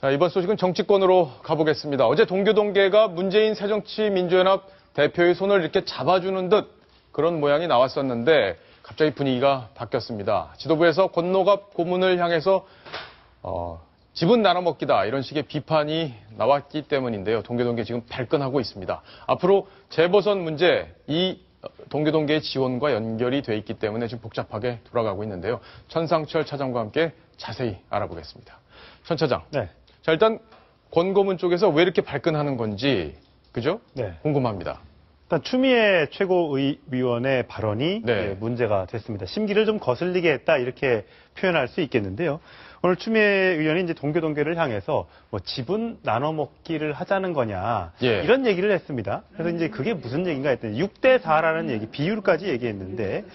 자, 이번 소식은 정치권으로 가보겠습니다. 어제 동교동계가 문재인 새정치민주연합 대표의 손을 이렇게 잡아주는 듯 그런 모양이 나왔었는데 갑자기 분위기가 바뀌었습니다. 지도부에서 권노갑 고문을 향해서 지분 나눠먹기다 이런 식의 비판이 나왔기 때문인데요. 동교동계 지금 발끈하고 있습니다. 앞으로 재보선 문제 이 동교동계의 지원과 연결이 돼 있기 때문에 지금 복잡하게 돌아가고 있는데요. 천상철 차장과 함께 자세히 알아보겠습니다. 천 차장. 네. 자, 일단 권고문 쪽에서 왜 이렇게 발끈하는 건지 그죠? 네. 궁금합니다. 일단 추미애 최고위원의 발언이 네. 문제가 됐습니다. 심기를 좀 거슬리게 했다 이렇게 표현할 수 있겠는데요. 오늘 추미애 의원이 이제 동교동계를 향해서 뭐 지분 나눠 먹기를 하자는 거냐 이런 얘기를 했습니다. 그래서 이제 그게 무슨 얘기인가 했더니 6대 4라는 얘기 비율까지 얘기했는데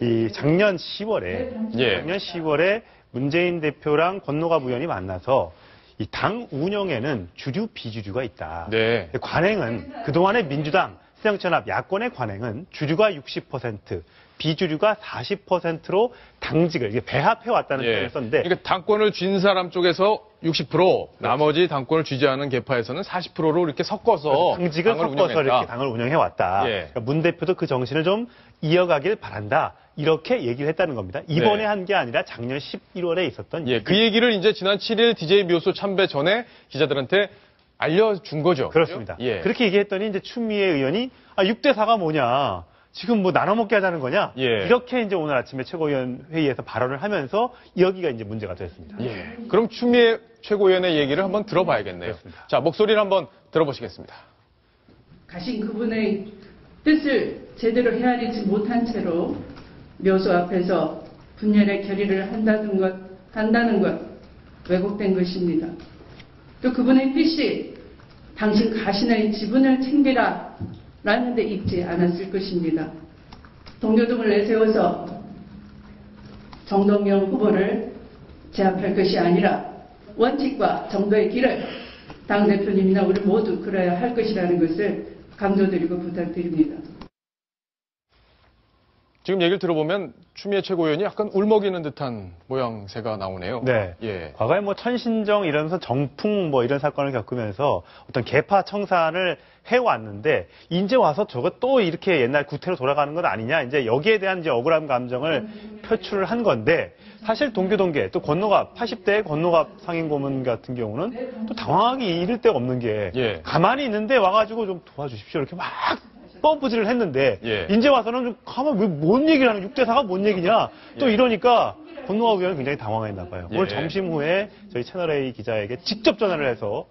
이 작년 10월에 문재인 대표랑 권노갑 의원이 만나서 이 당 운영에는 주류 비주류가 있다. 네. 관행은 그동안의 민주당 새정치연합 야권의 관행은 주류가 60%, 비주류가 40%로 당직을 이게 배합해 왔다는 표현을 썼는데, 그러니까 당권을 쥔 사람 쪽에서 60%, 나머지 당권을 쥐지 않은 계파에서는 40%로 이렇게 섞어서 당직을 섞어서 이렇게 당을 운영해 왔다. 그러니까 문 대표도 그 정신을 좀 이어가길 바란다. 이렇게 얘기를 했다는 겁니다. 이번에 한 게 아니라 작년 11월에 있었던 얘기. 그 얘기를 이제 지난 7일 DJ 묘소 참배 전에 기자들한테 알려준 거죠. 그렇습니다. 그렇게 얘기했더니 이제 추미애 의원이 6대 4가 뭐냐. 지금 뭐 나눠먹게 하자는 거냐? 이렇게 이제 오늘 아침에 최고위원 회의에서 발언을 하면서 여기가 이제 문제가 됐습니다. 그럼 추미애 최고위원의 얘기를 한번 들어봐야겠네요. 그렇습니다. 자, 목소리를 한번 들어보시겠습니다. 가신 그분의 뜻을 제대로 헤아리지 못한 채로 묘소 앞에서 분열의 결의를 한다는 것 왜곡된 것입니다. 또 그분의 뜻이 당신 가신의 지분을 챙기라 라는 데 있지 않았을 것입니다. 동교동을 내세워서 정동영 후보를 제압할 것이 아니라 원칙과 정도의 길을 당대표님이나 우리 모두 그려야 할 것이라는 것을 강조드리고 부탁드립니다. 지금 얘기를 들어보면 추미애 최고위원이 약간 울먹이는 듯한 모양새가 나오네요. 네. 과거에 뭐 천신정 이러면서 정풍 뭐 이런 사건을 겪으면서 어떤 계파 청산을 해왔는데 이제 와서 저거 또 이렇게 옛날 구태로 돌아가는 건 아니냐 이제 여기에 대한 이제 억울한 감정을 표출을 한 건데 사실 동교동계 또 권노갑 80대 권노갑 상임고문 같은 경우는 또 당황하기 이를 데가 없는 게 가만히 있는데 와가지고 좀 도와주십시오 이렇게 막 뻔뿌질을 했는데 이제 와서는 좀 가만 왜 뭔 얘기를 하는 6대 4가 뭔 얘기냐 또 이러니까 권노갑 의원은 굉장히 당황했나 봐요. 오늘 점심 후에 저희 채널A 기자에게 직접 전화를 해서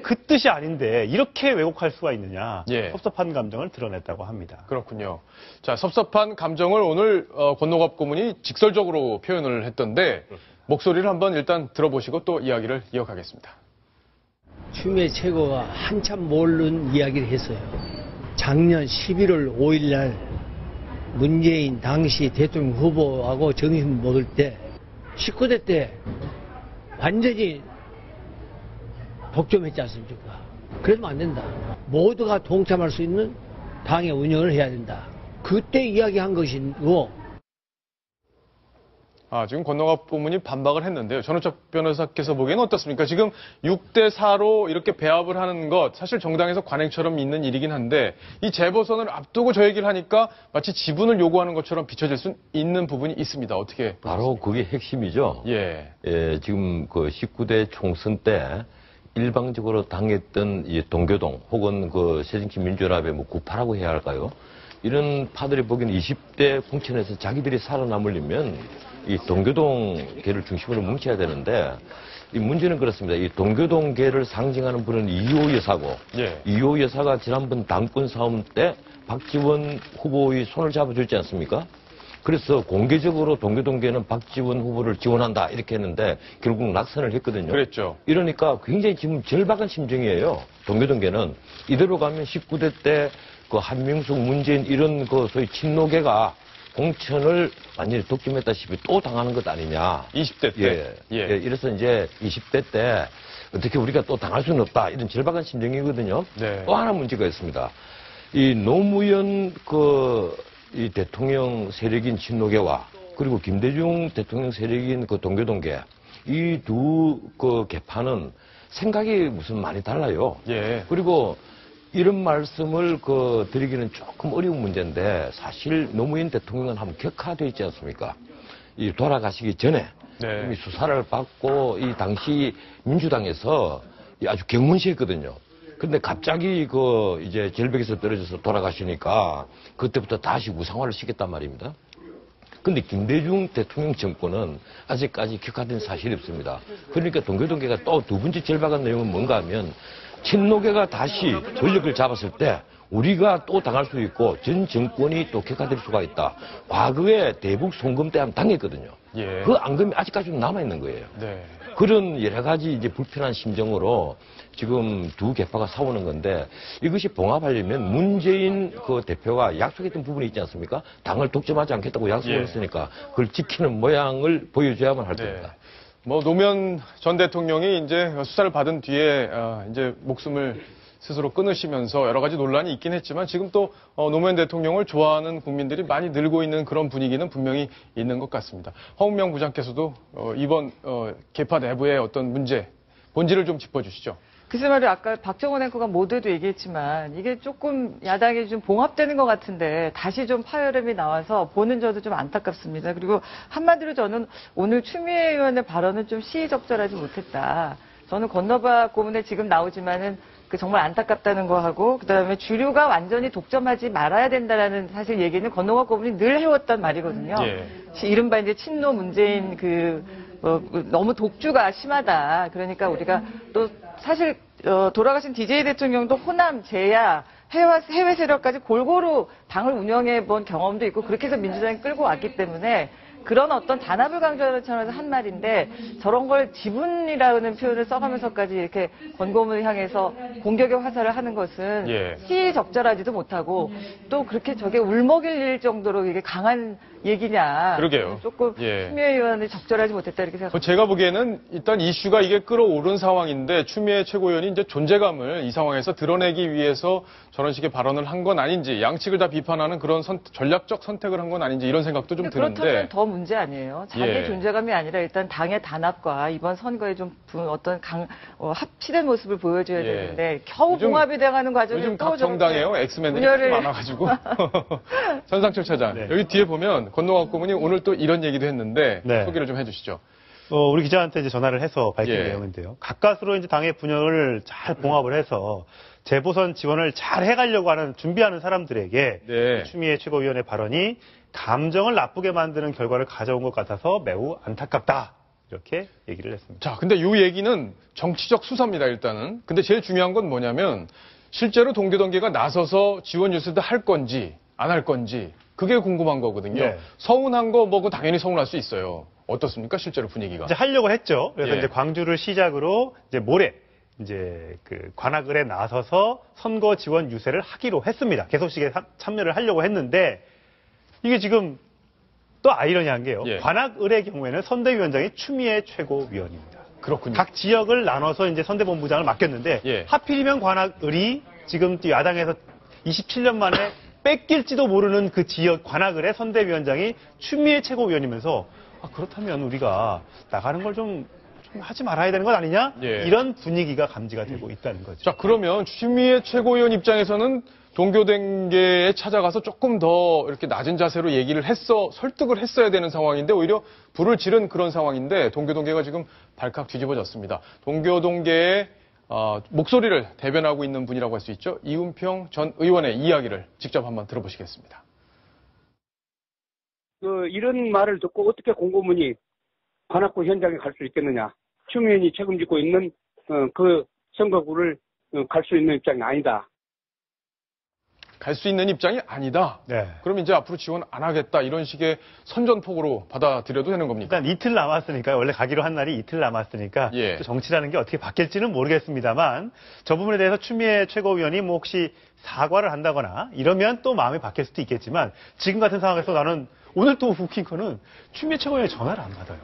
그 뜻이 아닌데 이렇게 왜곡할 수가 있느냐 섭섭한 감정을 드러냈다고 합니다. 그렇군요. 자, 섭섭한 감정을 오늘 권노갑 고문이 직설적으로 표현을 했던데 목소리를 한번 일단 들어보시고 또 이야기를 이어가겠습니다. 추미애 최고가 한참 모르는 이야기를 했어요. 작년 11월 5일 날 문재인 당시 대통령 후보하고 정신 못 올 때 19대 때 완전히 독점했지 않습니까? 그러면 안 된다. 모두가 동참할 수 있는 당의 운영을 해야 된다. 그때 이야기한 것이고. 지금 권노갑 고문이 반박을 했는데요. 전우석 변호사께서 보기에는 어떻습니까? 지금 6대 4로 이렇게 배합을 하는 것 사실 정당에서 관행처럼 있는 일이긴 한데 이 재보선을 앞두고 저 얘기를 하니까 마치 지분을 요구하는 것처럼 비춰질 수 있는 부분이 있습니다. 어떻게 보십니까? 바로 그게 핵심이죠. 지금 그 19대 총선 때 일방적으로 당했던 이 동교동 혹은 그 새정치민주연합의 뭐 구파라고 해야 할까요? 이런 파들이 보기에는 20대 공천에서 자기들이 살아남으려면 이 동교동계를 중심으로 뭉쳐야 되는데 이 문제는 그렇습니다. 이 동교동계를 상징하는 분은 이호 여사고 이호 여사가 지난번 당권 싸움 때 박지원 후보의 손을 잡아줬지 않습니까? 그래서 공개적으로 동교동계는 박지원 후보를 지원한다 이렇게 했는데 결국 낙선을 했거든요. 그랬죠. 이러니까 굉장히 지금 절박한 심정이에요. 동교동계는 이대로 가면 19대 때 그 한명숙, 문재인 이런 그 소위 친노계가 공천을 완전히 독점했다시피 또 당하는 것 아니냐. 20대 때. 이래서 이제 20대 때 어떻게 우리가 또 당할 수는 없다 이런 절박한 심정이거든요. 또 하나 문제가 있습니다. 이 노무현 이 대통령 세력인 친노계와 그리고 김대중 대통령 세력인 그 동교동계 이 두 그 개파는 생각이 무슨 많이 달라요. 예. 그리고 이런 말씀을 드리기는 조금 어려운 문제인데 사실 노무현 대통령은 한번 격하되어 있지 않습니까? 이 돌아가시기 전에 네. 이미 수사를 받고 이 당시 민주당에서 아주 경문시했거든요. 근데 갑자기 이제 절벽에서 떨어져서 돌아가시니까 그때부터 다시 무상화를 시켰단 말입니다. 근데 김대중 대통령 정권은 아직까지 격화된 사실이 없습니다. 그러니까 동교동계가 또 두 번째 절박한 내용은 뭔가 하면 친노계가 다시 권력을 잡았을 때 우리가 또 당할 수 있고 전 정권이 또 격화될 수가 있다. 과거에 대북 송금 때 한번 당했거든요. 예. 그 앙금이 아직까지도 남아있는 거예요. 네. 그런 여러 가지 이제 불편한 심정으로 지금 두 개파가 싸우는 건데 이것이 봉합하려면 문재인 대표가 약속했던 부분이 있지 않습니까? 당을 독점하지 않겠다고 약속을 예. 했으니까 그걸 지키는 모양을 보여줘야만 할 겁니다. 뭐 노무현 전 대통령이 이제 수사를 받은 뒤에 이제 목숨을 스스로 끊으시면서 여러 가지 논란이 있긴 했지만 지금 또 노무현 대통령을 좋아하는 국민들이 많이 늘고 있는 그런 분위기는 분명히 있는 것 같습니다. 허은명 부장께서도 이번 개파 내부의 어떤 문제, 본질을 좀 짚어주시죠. 글쎄 말이에요. 아까 박정원 앵커가 모두도 얘기했지만 이게 조금 야당이 좀 봉합되는 것 같은데 다시 좀 파열음이 나와서 보는 저도 좀 안타깝습니다. 그리고 한마디로 저는 오늘 추미애 의원의 발언은 좀 시의적절하지 못했다. 저는 건너박 고문에 지금 나오지만은 정말 안타깝다는 거 하고 그다음에 주류가 완전히 독점하지 말아야 된다라는 사실 얘기는 건너박 고문이 늘 해왔던 말이거든요. 예. 이른바 이제 친노 문재인 너무 독주가 심하다. 그러니까 우리가 또 사실 돌아가신 DJ 대통령도 호남, 제야, 해외 세력까지 골고루 당을 운영해 본 경험도 있고 그렇게 해서 민주당이 끌고 왔기 때문에 그런 어떤 단합을 강조하는 차원에서 한 말인데 저런 걸 지분이라는 표현을 써가면서까지 이렇게 권고문을 향해서 공격의 화살을 하는 것은 예. 시의적절하지도 못하고 또 그렇게 저게 울먹일 정도로 이게 강한 얘기냐. 그러게요. 조금 예. 추미애 의원이 적절하지 못했다 이렇게 생각합니다. 제가 보기에는 일단 이슈가 이게 끌어오른 상황인데 추미애 최고위원이 이제 존재감을 이 상황에서 드러내기 위해서 저런 식의 발언을 한 건 아닌지 양측을 다 비판하는 그런 전략적 선택을 한 건 아닌지 이런 생각도 좀 드는데. 그렇다면 더 문제 아니에요. 자기의 예. 존재감이 아니라 일단 당의 단합과 이번 선거에 좀 어떤 합치된 모습을 보여줘야 예. 되는데 겨우 요즘- 봉합이 돼가는 과정에 요즘 또 각 정당에요. 엑스맨들이 분열을- 많아가지고. 전상철 차장. 네. 여기 뒤에 보면 건너갑 고문이 오늘 또 이런 얘기도 했는데 네. 소개를 좀 해주시죠. 우리 기자한테 이제 전화를 해서 밝힌 예. 내용인데요. 가까스로 이제 당의 분열을 잘 봉합을 해서 재보선 지원을 잘 해가려고 하는 준비하는 사람들에게 네. 추미애 최고위원의 발언이 감정을 나쁘게 만드는 결과를 가져온 것 같아서 매우 안타깝다. 이렇게 얘기를 했습니다. 자, 근데 이 얘기는 정치적 수사입니다, 일단은. 근데 제일 중요한 건 뭐냐면 실제로 동교동계가 나서서 지원 뉴스도 할 건지 안 할 건지 그게 궁금한 거거든요. 네. 서운한 거 뭐고 당연히 서운할 수 있어요. 어떻습니까, 실제로 분위기가? 이제 하려고 했죠. 그래서 예. 이제 광주를 시작으로 이제 모레 이제 관악을에 나서서 선거 지원 유세를 하기로 했습니다. 개소식에 참여를 하려고 했는데 이게 지금 또 아이러니한 게요. 예. 관악을의 경우에는 선대위원장이 추미애 최고위원입니다. 그렇군요. 각 지역을 나눠서 이제 선대본부장을 맡겼는데 예. 하필이면 관악을이 지금 야당에서 27년 만에 뺏길지도 모르는 그 지역 관악을의 선대위원장이 추미애 최고위원이면서 그렇다면 우리가 나가는 걸 좀 하지 말아야 되는 건 아니냐? 예. 이런 분위기가 감지가 되고 있다는 거죠. 자, 그러면 추미애 최고위원 입장에서는 동교동계에 찾아가서 조금 더 이렇게 낮은 자세로 얘기를 설득을 했어야 되는 상황인데 오히려 불을 지른 그런 상황인데 동교동계가 지금 발칵 뒤집어졌습니다. 동교동계의 목소리를 대변하고 있는 분이라고 할 수 있죠. 이운평 전 의원의 이야기를 직접 한번 들어보시겠습니다. 이런 말을 듣고 어떻게 공고문이 관악구 현장에 갈 수 있겠느냐. 추미애이 책임지고 있는 그 선거구를 갈 수 있는 입장이 아니다. 갈 수 있는 입장이 아니다. 네. 그럼 이제 앞으로 지원 안 하겠다. 이런 식의 선전포고로 받아들여도 되는 겁니까? 일단 이틀 남았으니까 원래 가기로 한 날이 이틀 남았으니까 예. 또 정치라는 게 어떻게 바뀔지는 모르겠습니다만 저 부분에 대해서 추미애 최고위원이 뭐 혹시 사과를 한다거나 이러면 또 마음이 바뀔 수도 있겠지만 지금 같은 상황에서 나는 오늘 또 웃긴 거는 추미애 최고위원이 전화를 안 받아요.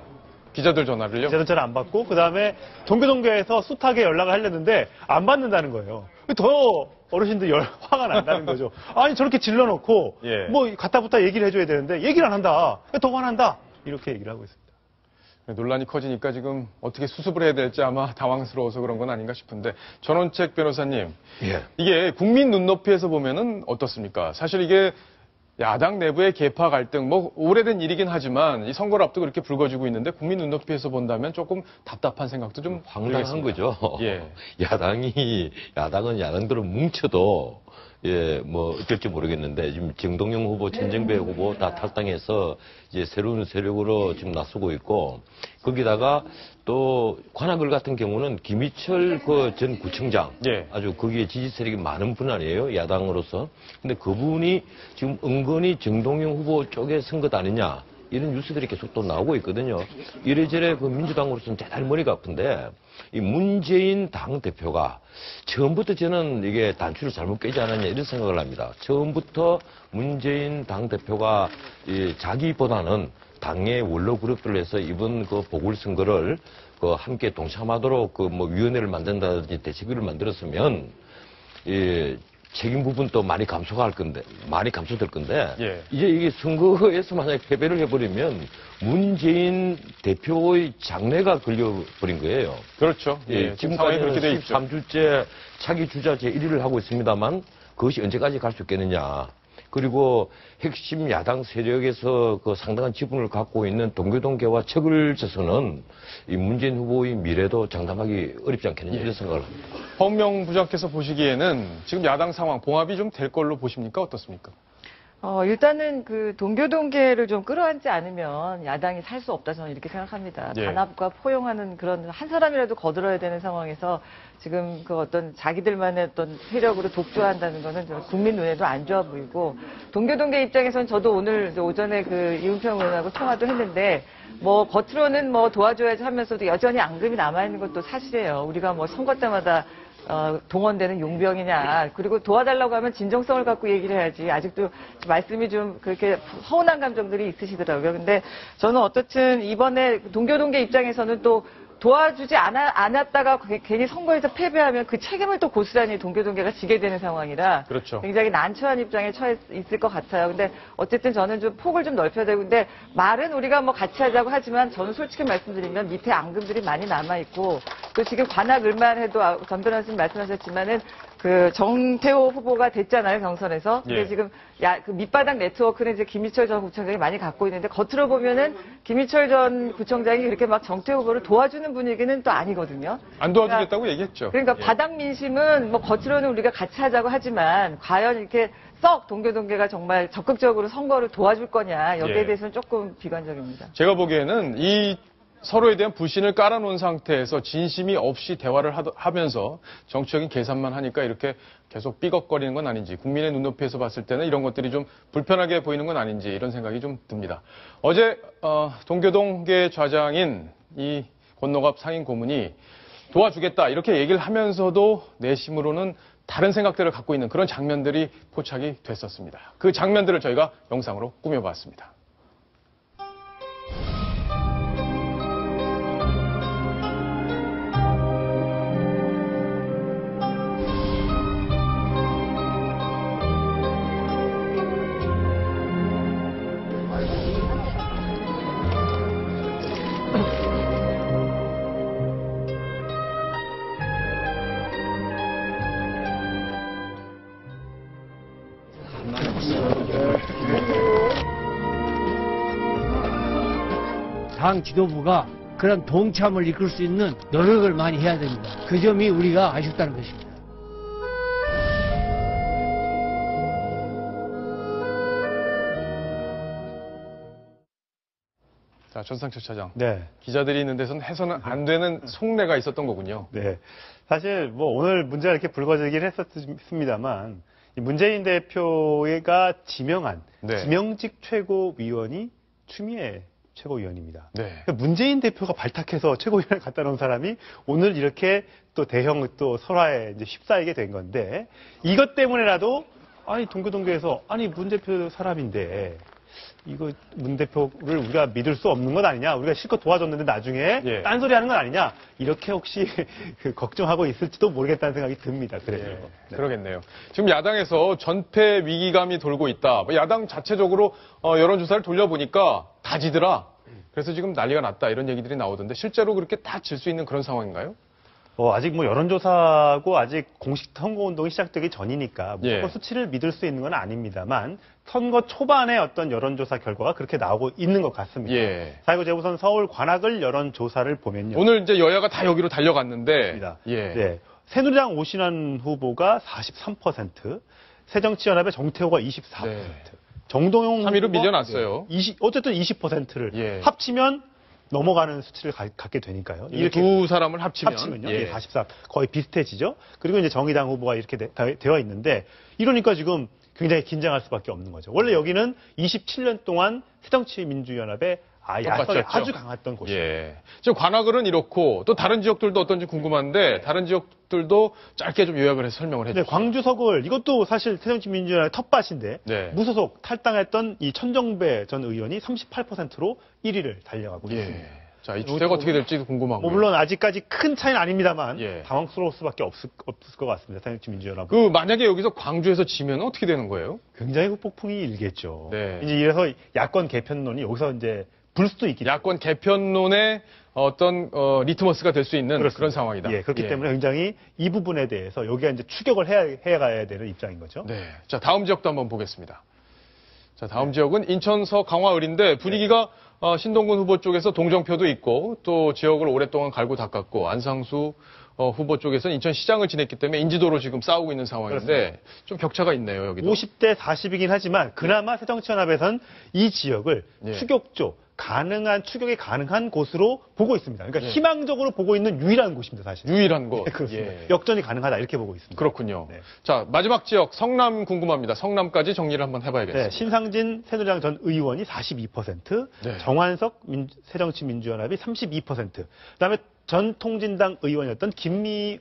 기자들 전화를요? 기자들 전화 안 받고 그다음에 동교동계에서 숱하게 연락을 하려는데 안 받는다는 거예요. 더 어르신들 화가 난다는 거죠. 아니 저렇게 질러놓고 예. 뭐 갖다 붙다 얘기를 해줘야 되는데 얘기를 안 한다. 더 화난다. 이렇게 얘기를 하고 있습니다. 논란이 커지니까 지금 어떻게 수습을 해야 될지 아마 당황스러워서 그런 건 아닌가 싶은데 전원책 변호사님, 예. 이게 국민 눈높이에서 보면은 어떻습니까? 사실 이게 야당 내부의 계파 갈등, 뭐 오래된 일이긴 하지만 이 선거를 앞두고 이렇게 불거지고 있는데 국민 눈높이에서 본다면 조금 답답한 생각도 좀 황당한 거죠. 예. 야당은 야당대로 뭉쳐도 뭐 어쩔지 모르겠는데 지금 정동영 후보, 천정배 후보 다 탈당해서 이제 새로운 세력으로 지금 나서고 있고 거기다가 또 관악을 같은 경우는 김희철 전 구청장 예. 아주 거기에 지지 세력이 많은 분 아니에요, 야당으로서. 근데 그분이 지금 은근히 정동영 후보 쪽에 선 것 아니냐 이런 뉴스들이 계속 또 나오고 있거든요. 이래저래 그 민주당으로서는 대단히 머리가 아픈데 이 문재인 당대표가 처음부터 저는 이게 단추를 잘못 깨지 않았냐 이런 생각을 합니다. 처음부터 문재인 당대표가 자기보다는 당의 원로 그룹들을 해서 이번 그 보궐선거를 함께 동참하도록 뭐 위원회를 만든다든지 대책위를 만들었으면 책임 부분도 많이 많이 감소될 건데, 예. 이제 이게 선거에서 만약에 패배를 해버리면 문재인 대표의 장래가 걸려버린 거예요. 그렇죠. 예. 지금 상황이 그렇게 돼 있죠. 13주째 차기 주자 제1위를 하고 있습니다만 그것이 언제까지 갈 수 있겠느냐. 그리고 핵심 야당 세력에서 그 상당한 지분을 갖고 있는 동교동계와 척을 져서는 이 문재인 후보의 미래도 장담하기 어렵지 않겠느냐 이런 생각을 합니다. 허은명 부장께서 보시기에는 지금 야당 상황 봉합이 좀 될 걸로 보십니까? 어떻습니까? 일단은 그 동교동계를 좀 끌어안지 않으면 야당이 살 수 없다 저는 이렇게 생각합니다. 예. 단합과 포용하는 그런 한 사람이라도 거들어야 되는 상황에서 지금 그 어떤 자기들만의 어떤 세력으로 독주한다는 거는 국민 눈에도 안 좋아 보이고 동교동계 입장에서는 저도 오늘 오전에 그 이은평 의원하고 통화도 했는데 뭐 겉으로는 뭐 도와줘야지 하면서도 여전히 앙금이 남아있는 것도 사실이에요. 우리가 뭐 선거 때마다 동원되는 용병이냐. 그리고 도와달라고 하면 진정성을 갖고 얘기를 해야지. 아직도 말씀이 좀 그렇게 서운한 감정들이 있으시더라고요. 근데 저는 어떻든 이번에 동교동계 입장에서는 또 도와주지 않았다가 괜히 선거에서 패배하면 그 책임을 또 고스란히 동교동계가 지게 되는 상황이라 그렇죠. 굉장히 난처한 입장에 처해 있을 것 같아요. 근데 어쨌든 저는 좀 폭을 좀 넓혀야 되고 근데 말은 우리가 뭐 같이 하자고 하지만 저는 솔직히 말씀드리면 밑에 앙금들이 많이 남아있고 또 지금 관악을만 해도 전 변호사님 말씀하셨지만은 그 정태호 후보가 됐잖아요, 경선에서. 근데 예. 지금 그 밑바닥 네트워크는 이제 김희철 전 구청장이 많이 갖고 있는데 겉으로 보면은 김희철 전 구청장이 그렇게 막 정태호 후보를 도와주는 분위기는 또 아니거든요. 안 도와주겠다고 얘기했죠. 그러니까 예. 바닥 민심은 뭐 겉으로는 우리가 같이 하자고 하지만 과연 이렇게 썩 동교동계가 정말 적극적으로 선거를 도와줄 거냐 여기에 예. 대해서는 조금 비관적입니다. 제가 보기에는 이 서로에 대한 불신을 깔아놓은 상태에서 진심이 없이 대화를 하면서 정치적인 계산만 하니까 이렇게 계속 삐걱거리는 건 아닌지 국민의 눈높이에서 봤을 때는 이런 것들이 좀 불편하게 보이는 건 아닌지 이런 생각이 좀 듭니다. 어제 동교동계 좌장인 이 권노갑 상임 고문이 도와주겠다 이렇게 얘기를 하면서도 내심으로는 다른 생각들을 갖고 있는 그런 장면들이 포착이 됐었습니다. 그 장면들을 저희가 영상으로 꾸며봤습니다. 당 지도부가 그런 동참을 이끌 수 있는 노력을 많이 해야 됩니다. 그 점이 우리가 아쉽다는 것입니다. 자, 전상철 차장. 네. 기자들이 있는 데서는 해서는 안 되는 속내가 있었던 거군요. 네. 사실 뭐 오늘 문제가 이렇게 불거지긴 했었습니다만 이 문재인 대표가 지명한 네. 지명직 최고위원이 추미애 최고위원입니다. 네. 그러니까 문재인 대표가 발탁해서 최고위원을 갖다 놓은 사람이 오늘 이렇게 또 대형 또 설화에 이제 휩싸이게 된 건데 이것 때문에라도 아니 동교동계에서 아니 문 대표 사람인데 이거 문 대표를 우리가 믿을 수 없는 것 아니냐? 우리가 실컷 도와줬는데 나중에 예. 딴소리 하는 건 아니냐? 이렇게 혹시 걱정하고 있을지도 모르겠다는 생각이 듭니다. 그래서. 예, 네. 그러겠네요. 지금 야당에서 전패 위기감이 돌고 있다. 야당 자체적으로 여론조사를 돌려보니까 다 지더라. 그래서 지금 난리가 났다 이런 얘기들이 나오던데 실제로 그렇게 다 질 수 있는 그런 상황인가요? 아직 뭐 여론조사고 아직 공식 선거운동이 시작되기 전이니까 무조건 예. 수치를 믿을 수 있는 건 아닙니다만 선거 초반에 어떤 여론조사 결과가 그렇게 나오고 있는 것 같습니다. 예. 4.19 재보선 서울 관악을 여론조사를 보면요. 오늘 이제 여야가 다 여기로 달려갔는데 예. 네. 새누리당 오신환 후보가 43%, 새정치연합의 정태호가 24%, 네. 정동영 3위로 후보가 밀려났어요. 어쨌든 20%를 예. 합치면 넘어가는 수치를 갖게 되니까요. 이렇게 두 사람을 합치면 예. 44 거의 비슷해지죠. 그리고 이제 정의당 후보가 이렇게 되어 있는데 이러니까 지금 굉장히 긴장할 수밖에 없는 거죠. 원래 여기는 27년 동안 새정치민주연합의 야성이 아주 강했던 곳이에요. 예. 지금 관악을은 이렇고 또 다른 지역들도 어떤지 궁금한데 다른 지역들도 짧게 좀 요약을 해서 설명을 해주세요. 네, 광주 서구을 이것도 사실 새정치민주연합의 텃밭인데 네. 무소속 탈당했던 이 천정배 전 의원이 38%로 1위를 달려가고 예. 있습니다. 자, 이 추세가 어떻게 될지도 궁금하고요. 물론 아직까지 큰 차이는 아닙니다만 예. 당황스러울 수밖에 없을 것 같습니다. 새정치민주연합. 만약에 여기서 광주에서 지면 어떻게 되는 거예요? 굉장히 후폭풍이 일겠죠. 네. 이제 이래서 야권 개편론이 여기서 이제 불 수도 있기 때문에. 야권 개편론의 어떤 리트머스가 될 수 있는 그런 상황이다. 예, 그렇기 때문에 굉장히 이 부분에 대해서 여기가 이제 추격을 해가야 되는 입장인 거죠. 네. 자, 다음 지역도 한번 보겠습니다. 자, 다음 지역은 인천서 강화을인데 분위기가 신동근 후보 쪽에서 동정표도 있고 또 지역을 오랫동안 갈고 닦았고 안상수 후보 쪽에서는 인천시장을 지냈기 때문에 인지도로 지금 싸우고 있는 상황인데 그렇습니다. 좀 격차가 있네요, 여기도. 50대 40이긴 하지만 그나마 새정치연합에선 이 지역을 예. 추격이 가능한 곳으로 보고 있습니다. 그러니까 예. 희망적으로 보고 있는 유일한 곳입니다, 사실. 유일한 곳. 네, 그렇습니다. 예. 역전이 가능하다 이렇게 보고 있습니다. 그렇군요. 네. 자, 마지막 지역 성남 궁금합니다. 성남까지 정리를 한번 해봐야겠습니다. 네, 신상진 새누리당 전 의원이 42%, 네. 정환석 새정치민주연합이 32%, 그다음에 전 통진당 의원이었던 김미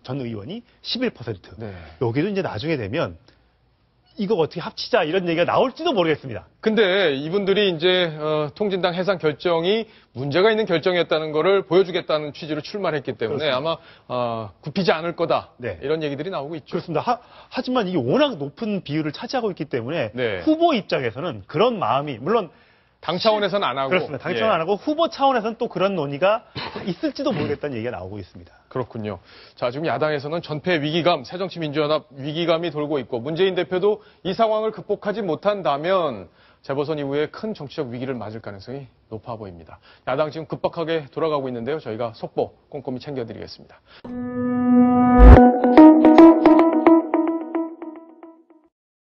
전 의원이 11%. 네. 여기도 이제 나중에 되면 이거 어떻게 합치자 이런 얘기가 나올지도 모르겠습니다. 근데 이분들이 이제 통진당 해산 결정이 문제가 있는 결정이었다는 거를 보여주겠다는 취지로 출마를 했기 때문에 그렇습니다. 아마 굽히지 않을 거다. 네. 이런 얘기들이 나오고 있죠. 그렇습니다. 하지만 이게 워낙 높은 비율을 차지하고 있기 때문에 네. 후보 입장에서는 그런 마음이 물론 당 차원에서는 안 하고. 그렇습니다. 당 차원 안 하고 후보 차원에서는 또 그런 논의가 있을지도 모르겠다는 얘기가 나오고 있습니다. 그렇군요. 자, 지금 야당에서는 전패 위기감, 새정치민주연합 위기감이 돌고 있고 문재인 대표도 이 상황을 극복하지 못한다면 재보선 이후에 큰 정치적 위기를 맞을 가능성이 높아 보입니다. 야당 지금 급박하게 돌아가고 있는데요. 저희가 속보 꼼꼼히 챙겨드리겠습니다.